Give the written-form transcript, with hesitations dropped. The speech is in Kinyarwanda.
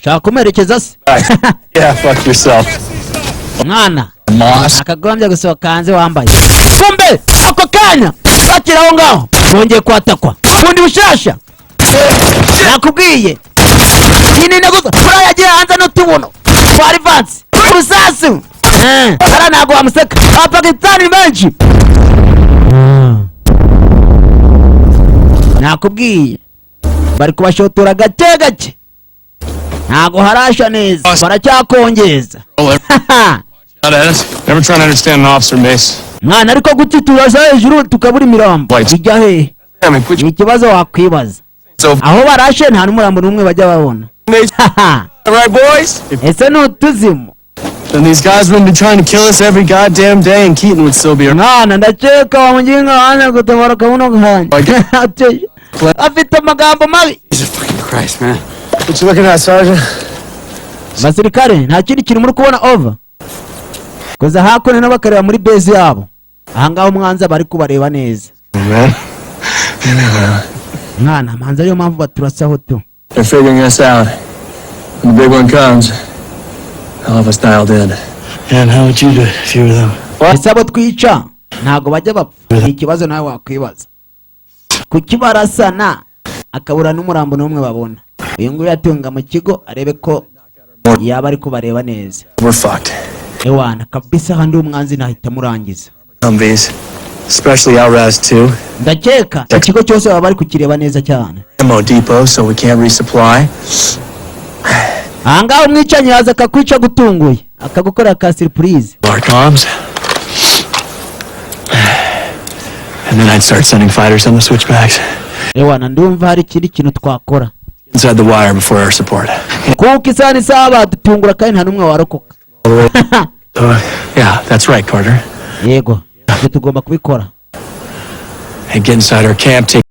Shaka kumerekeza se. Yeah, fuck yourself. Mwana. Moss. Akagombye gusohoka hanze wambaye. Kumbe ako kanya bakiraho ngaho. Bongeye kwatakwa. Bundi bushasha. Nakubwiye. Nini naguza. Fura yagiye hanze n'utubuno. Twari vansi. Rusasu. Ara nago amuseka. Abapakistani benshi. Nakubwiye. Bari kubashotora gake gake. Ntago harasha neza. Baracyakongeza. Never trying to understand an officer, Mace. Mwana ariko gutitura hejuru tukabura imirambo. Kijya he? Ni ikibazo wakwibaza. Aho barashe nta n'umurambo n'umwe bajya babona. Right, boys? Ese n'utuzimo. And these guys would be trying to kill us every goddamn day and Keaton would still be around. Mwana ndacheka wamuginga hanya gutabara kabuno gahanya. Afite amagambo mabi. Jesus fucking Christ, man. What you looking at, Sergeant? Basirikare nta kindi kintu muri kubona over. Koza hakone n'abakareba muri base yabo. Ahangaho umwanza bari kubareba neza. Man. Mwana manza yo mpamvu baturasaho tu. They're figuring us out. When the big one comes, all of us dialed in. And how would you do if you were them? Isabo twica ntago bajya bapfa. Ikibazo nawe wakwibaza. Kukibarasana akabura n'umurambo n'umwe babona. Uyu nguyu yatunga mu kigo arebe ko yaba ari kubareba neza. We're fucked. Ewana kabisa handi umwanzi nahita murangiza. Humvees, especially Alraz too. Ndakeka ikigo cyose baba bari kukireba neza cyane. Ammo depot so we can't resupply. Ahangaho umwicanyi yaza akakwica gutunguye akagukorera ka surprise. Our comms. And then I'd start sending fighters on the switchbacks. Ewana ndumva hari ikindi kintu twakora. Inside the wire before our support. Kuko isani saba dutungura kandi nta numwe warokoka. Yeah, that's right, Carter. Yego, tugomba kubikora. And get inside our camp, take